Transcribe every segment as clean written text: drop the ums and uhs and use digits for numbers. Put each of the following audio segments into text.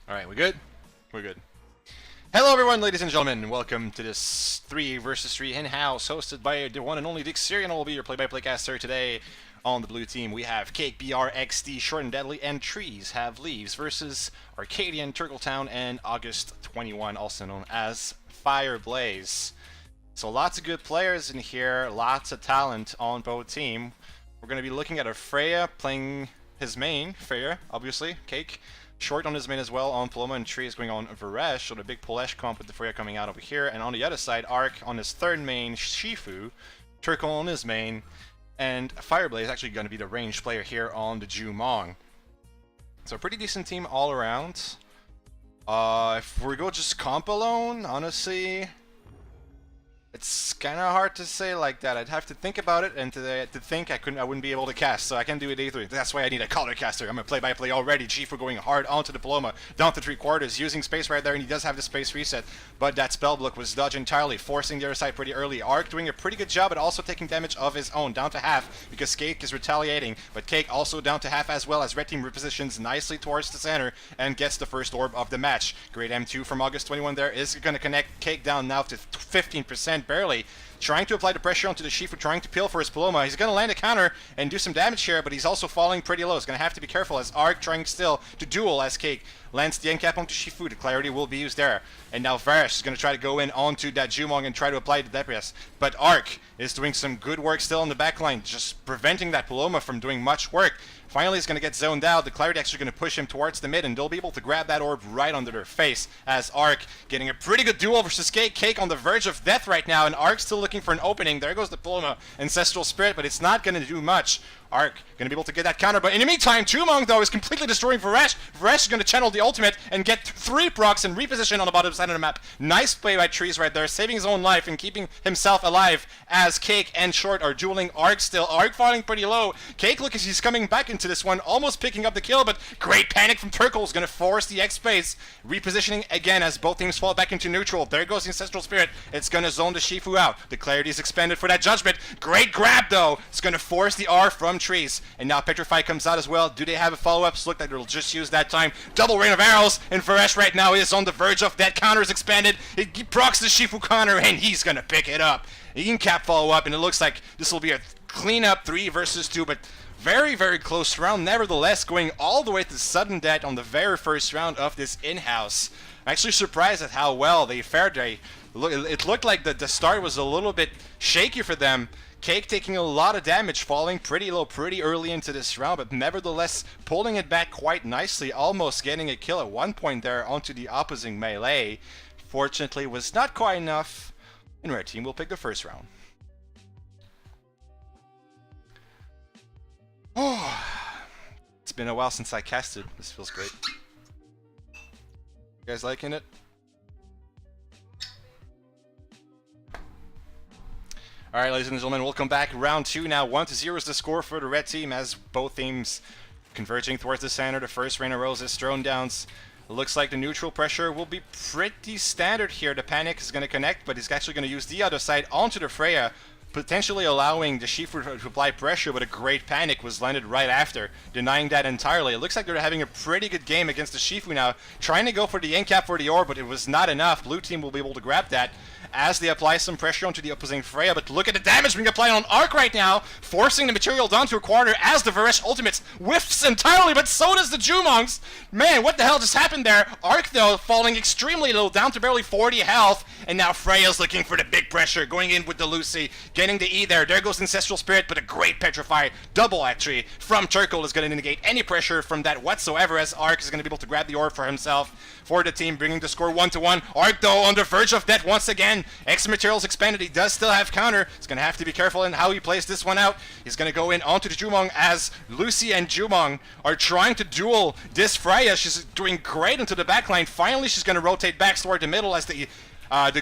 Alright, we good? We're good. Hello everyone, ladies and gentlemen. Welcome to this 3 versus 3 in-house hosted by the one and only Dick Syrian. I will be your play-by-play caster today. On the blue team, we have Cake, BR, XD, Short and Deadly, and Trees have Leaves versus Arcadian, Turtletown, and August 21, also known as Fireblaze. So lots of good players in here, lots of talent on both team. We're going to be looking at a Freya playing his main, Freya, obviously, Cake. Short on his main as well on Paloma, and Tree is going on Varesh, so the big Polesh comp with the Freya coming out over here. And on the other side, Ark on his third main, Shifu, Turkle on his main, and Fireblaze is actually going to be the ranged player here on the Jumong. So a pretty decent team all around. If we go just comp alone, honestly, it's kind of hard to say like that. I'd have to think about it, and to think I wouldn't be able to cast, so I can't do it either. That's why I need a color caster. I'm a play-by-play already. Shifu going hard onto the Paloma, down to 3/4, using space right there, and he does have the space reset, but that spell block was dodged entirely, forcing the other side pretty early. Ark doing a pretty good job, but also taking damage of his own, down to half, because Cake is retaliating, but Cake also down to half as well, as Red Team repositions nicely towards the center, and gets the first orb of the match. Great M2 from August 21 there is going to connect Cake down now to 15%, barely. Trying to apply the pressure onto the Shifu, trying to peel for his Paloma. He's going to land a counter and do some damage here, but he's also falling pretty low. He's going to have to be careful as Ark trying still to duel as Cake lands the end cap onto Shifu. The clarity will be used there. And now Varesh is going to try to go in onto that Jumong and try to apply the DPS. But Ark is doing some good work still in the backline, just preventing that Paloma from doing much work. Finally, he's going to get zoned out. The Clarity actually going to push him towards the mid, and they'll be able to grab that orb right under their face, as Ark getting a pretty good duel versus Cake. Cake on the verge of death right now, and Ark still looking for an opening. There goes the Paloma Ancestral Spirit, but it's not going to do much. Ark going to be able to get that counter, but in the meantime, Jumong, though, is completely destroying Varesh. Varesh is going to channel the ultimate and get 3 procs and reposition on the bottom side of the map. Nice play by Trees right there, saving his own life and keeping himself alive as Cake and Short are dueling Ark still. Ark falling pretty low. Cake, look, as he's coming back into this one, almost picking up the kill, but great panic from Turkle is going to force the X-Space. Repositioning again as both teams fall back into neutral. There goes the Ancestral Spirit. It's going to zone the Shifu out. The Clarity is expanded for that Judgment. Great grab, though. It's going to force the R from Trees. And now Petrify comes out as well. Do they have a follow-up? Look like they'll just use that time. Double rain of arrows, and Varesh right now is on the verge of that counter is expanded. It procs the Shifu counter, and he's going to pick it up. He can cap follow-up, and it looks like this will be a clean-up 3 versus 2, but very, very close round. Nevertheless, going all the way to sudden death on the very first round of this in-house. I'm actually surprised at how well they fared. It looked like the start was a little bit shaky for them. Cake taking a lot of damage, falling pretty low pretty early into this round, but nevertheless pulling it back quite nicely, almost getting a kill at one point there onto the opposing melee. Fortunately, was not quite enough, and Red Team will pick the first round. Oh, it's been a while since I casted. This feels great. You guys liking it? Alright, ladies and gentlemen, welcome back. Round 2 now. 1-0 is the score for the red team, as both teams converging towards the center. The first Rain of Roses thrown downs. Looks like the neutral pressure will be pretty standard here. The panic is going to connect, but he's actually going to use the other side onto the Freya, potentially allowing the Shifu to apply pressure, but a great panic was landed right after, denying that entirely. It looks like they're having a pretty good game against the Shifu now, trying to go for the end cap for the orb, but it was not enough. Blue team will be able to grab that as they apply some pressure onto the opposing Freya, but look at the damage being applied on Ark right now, forcing the material down to a quarter as the Varesh ultimate whiffs entirely, but so does the Jumongs. Man, what the hell just happened there? Ark, though, falling extremely low, down to barely 40 health, and now Freya's looking for the big pressure, going in with the Lucy, getting the E there. There goes Ancestral Spirit, but a great Petrify, double actually, from Turkle is going to negate any pressure from that whatsoever, as Ark is going to be able to grab the orb for himself, for the team, bringing the score 1-1. Ark, though, on the verge of death once again. X materials expanded. He does still have counter. He's going to have to be careful in how he plays this one out. He's going to go in onto the Jumong, as Lucy and Jumong are trying to duel this Freya. She's doing great into the backline. Finally, she's going to rotate back toward the middle, as the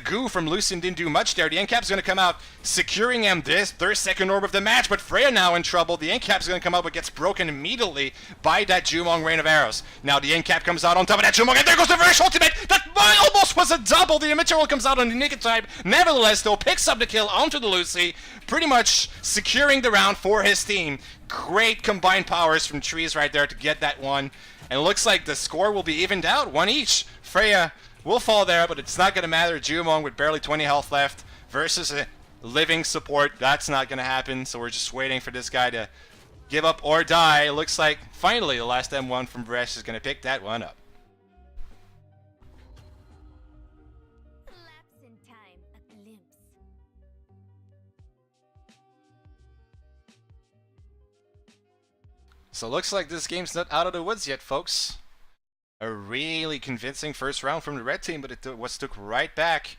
goo from Lucian didn't do much there. The end cap's going to come out, securing him this their second orb of the match, but Freya now in trouble. The end cap's going to come out, but gets broken immediately by that Jumong Rain of Arrows. Now the end cap comes out on top of that Jumong, and there goes the Varesh ultimate! That almost was a double! The immaterial comes out on the naked type. Nevertheless, though, picks up the kill onto the Lucy, pretty much securing the round for his team. Great combined powers from Trees right there to get that one. And it looks like the score will be evened out, one each. Freya will fall there, but it's not going to matter. Jumong with barely 20 health left versus a living support. That's not going to happen, so we're just waiting for this guy to give up or die. It looks like finally the last M1 from Bresh is going to pick that one up. So looks like this game's not out of the woods yet, folks. A really convincing first round from the red team, but it was took right back.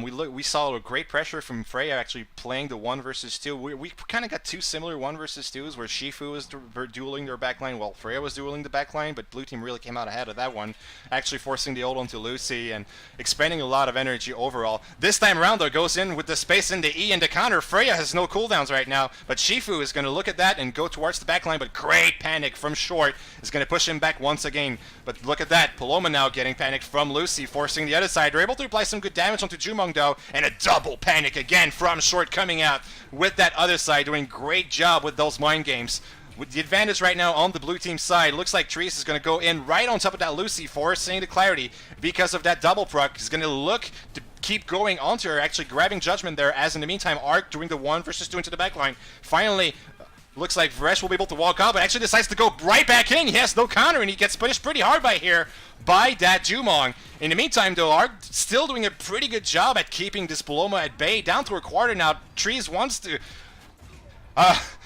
We saw a great pressure from Freya actually playing the 1 versus 2. We kind of got two similar 1 versus 2s where Shifu was dueling their backline while Freya was dueling the backline, but blue team really came out ahead of that one, actually forcing the ult onto Lucy and expending a lot of energy overall. This time around though, goes in with the space in the E and the counter. Freya has no cooldowns right now, but Shifu is going to look at that and go towards the backline, but great panic from Short is going to push him back once again. But look at that, Paloma now getting panicked from Lucy, forcing the other side. They're able to apply some good damage onto Jumong though, and a double panic again from Short coming out with that other side, doing great job with those mind games. With the advantage right now on the blue team side, looks like Trees is going to go in right on top of that Lucy, forcing the clarity because of that double proc. He's going to look to keep going onto her, actually grabbing Judgment there, as in the meantime Arc doing the 1 versus 2 into the backline. Finally, looks like Vresh will be able to walk out, but actually decides to go right back in. He has no counter, and he gets punished pretty hard by that Jumong. In the meantime, though, Arc still doing a pretty good job at keeping this Paloma at bay. Down to a quarter now. Trees wants to...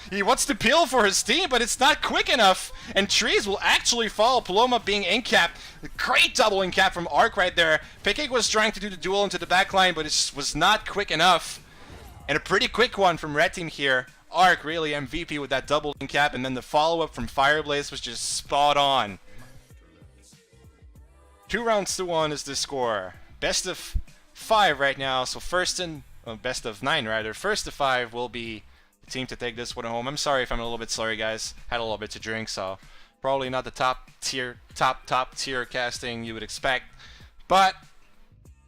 he wants to peel for his team, but it's not quick enough. And Trees will actually fall. Paloma being in-capped. Great double in-cap from Arc right there. Pekek was trying to do the duel into the backline, but it was not quick enough. And a pretty quick one from Red Team here. Arc really MVP with that double in-cap, and then the follow-up from Fireblaze was just spot on. 2 rounds to 1 is the score. Best of 5 right now, so best of 9 rather. First to 5 will be the team to take this one home. I'm sorry if I'm a little bit slurry, guys. Had a little bit to drink, so probably not the top tier casting you would expect, but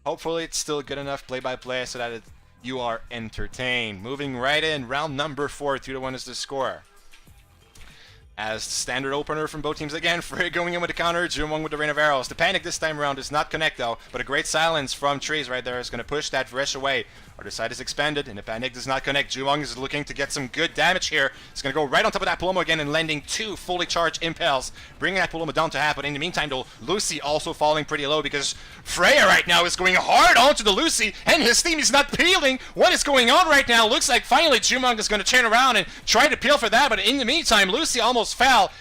hopefully it's still good enough play-by-play so that you are entertained. Moving right in, round number 4, 2-1 is the score. As standard opener from both teams again, Frey going in with the counter, Jumong with the rain of arrows. The panic this time around does not connect though, but a great silence from Trees right there is going to push that Vresh away. Other side is expanded, and the panic does not connect. Jumong is looking to get some good damage here. He's going to go right on top of that Paloma again and landing 2 fully charged impels, bringing that Paloma down to half. But in the meantime though, Lucy also falling pretty low because Freya right now is going hard onto the Lucy, and his team is not peeling. What is going on right now? Looks like finally Jumong is going to turn around and try to peel for that, but in the meantime, Lucy almost fell.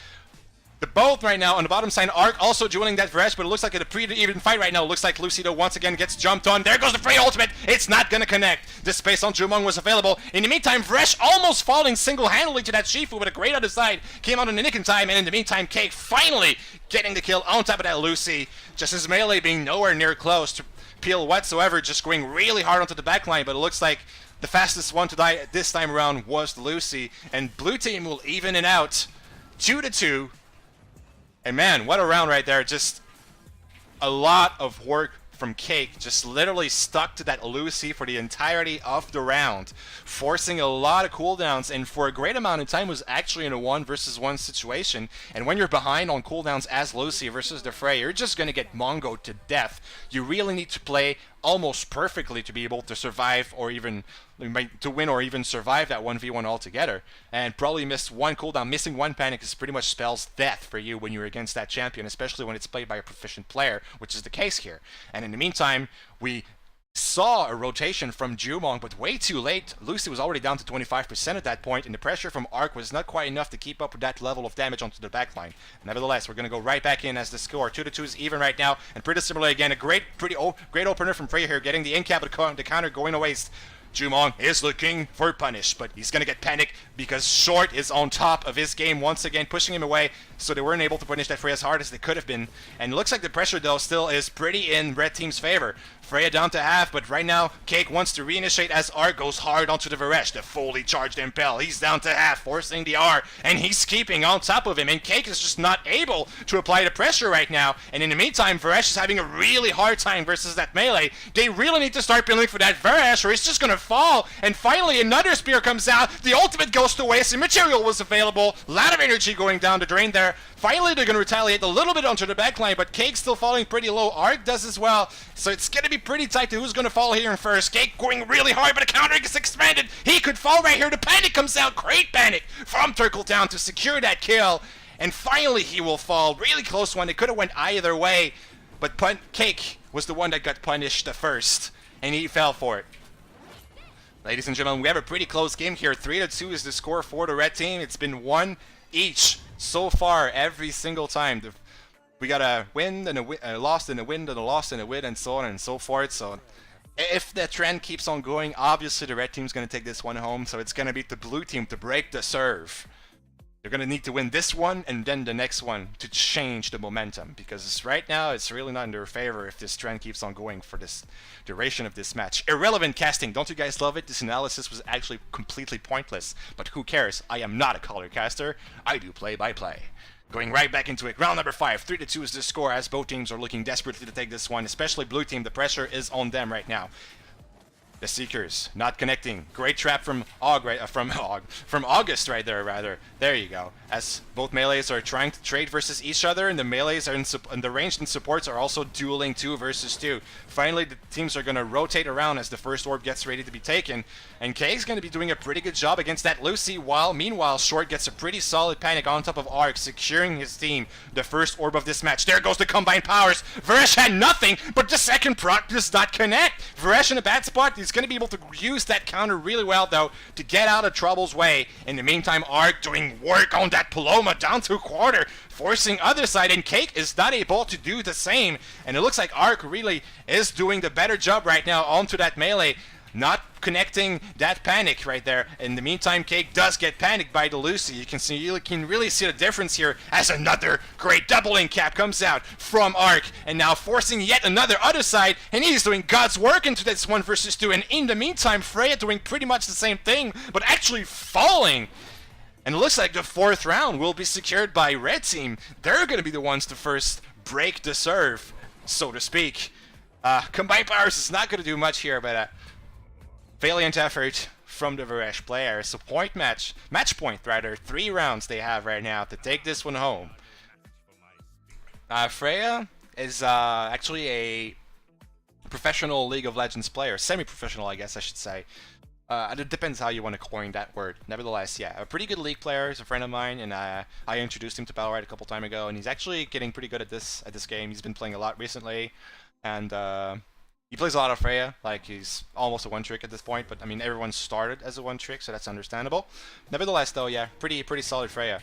The both right now on the bottom side, Arc also dueling that Vresh, but it looks like a pretty even fight right now. Looks like Lucy though once again gets jumped on. There goes the Frey ultimate. It's not gonna connect. The space on Jumong was available. In the meantime, Vresh almost falling single-handedly to that Shifu with a great other side. Came out in the nick in time, and in the meantime, Cake finally getting the kill on top of that Lucy. Just his melee being nowhere near close to peel whatsoever, just going really hard onto the backline, but it looks like the fastest one to die this time around was Lucy, and blue team will even it out 2-2. And man, what a round right there. Just a lot of work from Cake, just literally stuck to that Lucy for the entirety of the round, forcing a lot of cooldowns, and for a great amount of time was actually in a 1 versus 1 situation. And when you're behind on cooldowns as Lucy versus the Frey, you're just going to get mongoed to death. You really need to play almost perfectly to be able to survive, or even to win or even survive that 1v1 altogether. And probably missed 1 cooldown. Missing 1 panic is pretty much spells death for you when you're against that champion, especially when it's played by a proficient player, which is the case here. And in the meantime, we saw a rotation from Jumong, but way too late. Lucy was already down to 25% at that point, and the pressure from Arc was not quite enough to keep up with that level of damage onto the backline. Nevertheless, we're going to go right back in as the score. 2-2 is even right now, and pretty similarly again, a great opener from Freya here, getting the in-cap, the counter going to waste. Jumong is looking for punish, but he's going to get panicked because Short is on top of his game once again, pushing him away, so they weren't able to punish that Freya as hard as they could have been. And it looks like the pressure, though, still is pretty in Red Team's favor. Freya down to half, but right now, Cake wants to reinitiate as R goes hard onto the Varesh, the fully charged Impel. He's down to half, forcing the R, and he's keeping on top of him, and Cake is just not able to apply the pressure right now. And in the meantime, Varesh is having a really hard time versus that melee. They really need to start building for that Varesh, or he's just going to fall, and finally another spear comes out. The ultimate goes to waste, and material was available. A lot of energy going down the drain there. Finally, they're going to retaliate a little bit onto the backline, but Cake's still falling pretty low. Arc does as well, so it's going to be pretty tight to who's going to fall here in first. Cake going really hard, but the counter gets expanded. He could fall right here. The panic comes out. Great panic from Turkle Town to secure that kill. And finally, he will fall. Really close one. It could have went either way, but Cake was the one that got punished the first, and he fell for it. Ladies and gentlemen, we have a pretty close game here. 3-2 is the score for the red team. It's been one each so far every single time. We got a win and a loss and a win and a loss and a win and so on and so forth. So if the trend keeps on going, obviously the red team's going to take this one home. So it's going to be the blue team to break the serve. They're going to need to win this one and then the next one to change the momentum, because right now it's really not in their favor if this trend keeps on going for this duration of this match. Irrelevant casting, don't you guys love it? This analysis was actually completely pointless, but who cares? I am not a color caster. I do play-by-play. Going right back into it. Round number 5. 3-2 is the score as both teams are looking desperately to take this one, especially blue team. The pressure is on them right now. The Seekers not connecting. Great trap from August right there, rather. There you go. As both melees are trying to trade versus each other, and the melees are and the ranged and supports are also dueling 2 versus 2. Finally, the teams are going to rotate around as the first orb gets ready to be taken, and K's going to be doing a pretty good job against that Lucy, while meanwhile Short gets a pretty solid panic on top of Arc, securing his team the first orb of this match. There goes the combined powers. Varesh had nothing, but the second proc does not connect. Varesh in a bad spot. He's going to be able to use that counter really well, though, to get out of Trouble's way. In the meantime, Arc doing work on that Paloma down to a quarter, forcing other side, and Cake is not able to do the same. And it looks like Arc really is doing the better job right now onto that melee, not connecting that panic right there. In the meantime, Cake does get panicked by the Lucy. You can really see the difference here as another great doubling cap comes out from Arc, and now forcing yet another other side, and he's doing God's work into this 1 versus 2. And in the meantime, Freya doing pretty much the same thing, but actually falling. And it looks like the 4th round will be secured by red team. They're going to be the ones to first break the serve, so to speak. Combined powers is not going to do much here, but valiant effort from the Varesh players. So match point rather, 3 rounds they have right now to take this one home. Freya is actually a professional League of Legends player, semi-professional I guess I should say. It depends how you want to coin that word. Nevertheless, yeah, a pretty good League player. He's a friend of mine, and I introduced him to Battlerite a couple time ago, and he's actually getting pretty good at this game. He's been playing a lot recently, and he plays a lot of Freya. Like, he's almost a one-trick at this point, but I mean, everyone started as a one-trick, so that's understandable. Nevertheless, though, yeah, pretty solid Freya.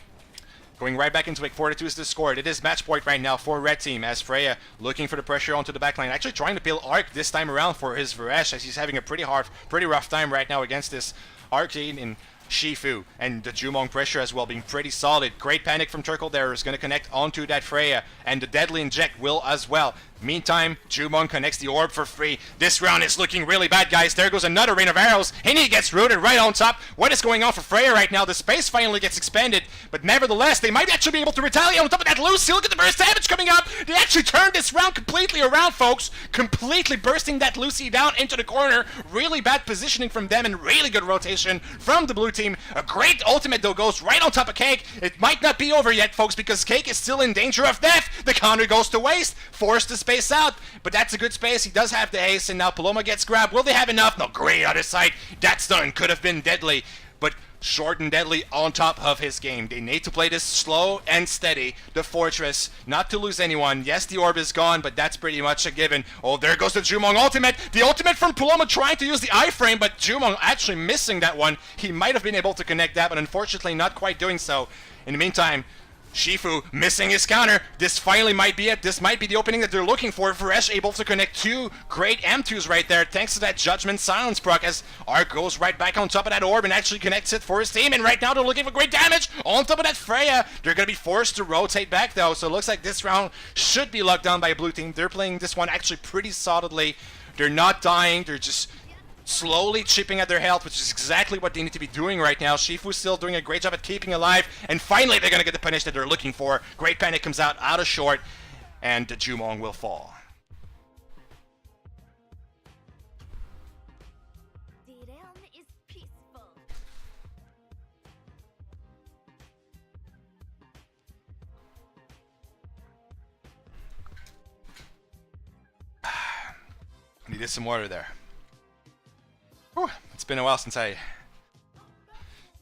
Going right back into it, 4-2 is the score. It is match point right now for red team, as Freya looking for the pressure onto the backline. Actually trying to peel Arc this time around for his Varesh, as he's having a pretty rough time right now against this Arcane in Shifu, and the Jumong pressure as well being pretty solid. Great panic from Turkle there is going to connect onto that Freya, and the Deadly Inject will as well. Meantime, Jumong connects the orb for free. This round is looking really bad, guys. There goes another rain of arrows, and he gets rooted right on top. What is going on for Freya right now? The space finally gets expanded, but nevertheless, they might actually be able to retaliate on top of that Lucy. Look at the burst damage coming up. They actually turned this round completely around, folks. Completely bursting that Lucy down into the corner. Really bad positioning from them, and really good rotation from the blue team. A great ultimate, though, goes right on top of Cake. It might not be over yet, folks, because Cake is still in danger of death. The counter goes to waste. Forced to space out, but that's a good space. He does have the haste, and now Paloma gets grabbed. Will they have enough? No, great other side. That stun could have been deadly, but Short and Deadly on top of his game. They need to play this slow and steady. The Fortress, not to lose anyone. Yes, the orb is gone, but that's pretty much a given. Oh, there goes the Jumong ultimate. The ultimate from Paloma trying to use the iframe, but Jumong actually missing that one. He might have been able to connect that, but unfortunately not quite doing so. In the meantime, Shifu missing his counter. This finally might be it. This might be the opening that they're looking for. Varesh able to connect 2 great M2s right there thanks to that Judgment Silence proc, as Arc goes right back on top of that orb and actually connects it for his team. And right now they're looking for great damage on top of that Freya. They're going to be forced to rotate back though, so it looks like this round should be locked down by blue team. They're playing this one actually pretty solidly. They're not dying. They're just slowly chipping at their health, which is exactly what they need to be doing right now. Shifu's still doing a great job at keeping alive, and finally they're going to get the punish that they're looking for. Great panic comes out of Short, and the Jumong will fall. Needed some water there. Whew, it's been a while since I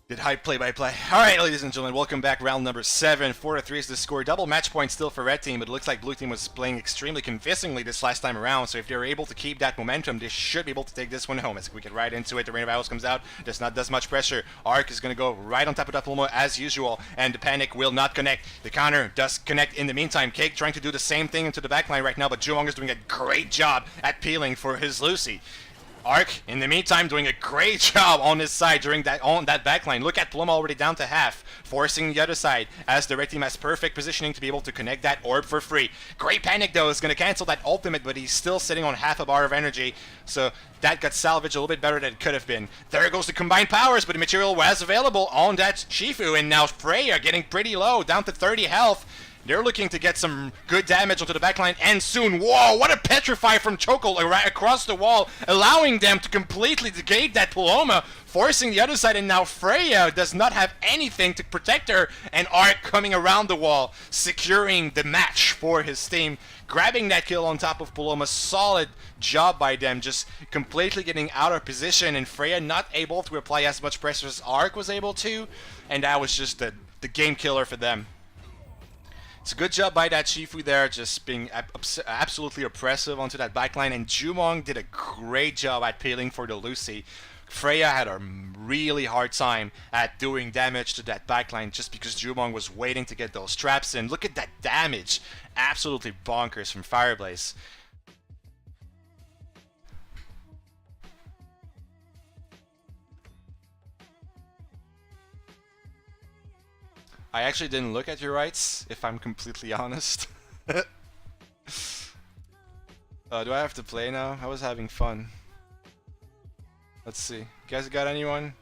did hype play-by-play. Alright, ladies and gentlemen, welcome back. Round number 7. 4-3 is the score. Double match point still for red team, but it looks like blue team was playing extremely convincingly this last time around, so if they're able to keep that momentum, they should be able to take this one home. As we get right into it, the Rain of Arrows comes out, does much pressure. Arc is going to go right on top of that Paloma as usual, and the panic will not connect. The counter does connect in the meantime. Cake trying to do the same thing into the backline right now, but Jumong is doing a great job at peeling for his Lucy. Arc, in the meantime, doing a great job on his side during that backline. Look at Paloma already down to half, forcing the other side as the red team has perfect positioning to be able to connect that orb for free. Great panic though, is going to cancel that ultimate, but he's still sitting on half a bar of energy, so that got salvaged a little bit better than it could have been. There goes the combined powers, but the material was available on that Shifu, and now Freya getting pretty low, down to 30 health. They're looking to get some good damage onto the backline, and soon, whoa, what a petrify from Choco right across the wall, allowing them to completely negate that Paloma, forcing the other side, and now Freya does not have anything to protect her, and Arc coming around the wall, securing the match for his team, grabbing that kill on top of Paloma. Solid job by them, just completely getting out of position, and Freya not able to apply as much pressure as Arc was able to, and that was just the game killer for them. It's a good job by that Shifu there, just being absolutely oppressive onto that backline, and Jumong did a great job at peeling for the Lucy. Freya had a really hard time at doing damage to that backline just because Jumong was waiting to get those traps in. Look at that damage. Absolutely bonkers from Fireblaze. I actually didn't look at your rights, if I'm completely honest. Do I have to play now? I was having fun. Let's see. You guys got anyone?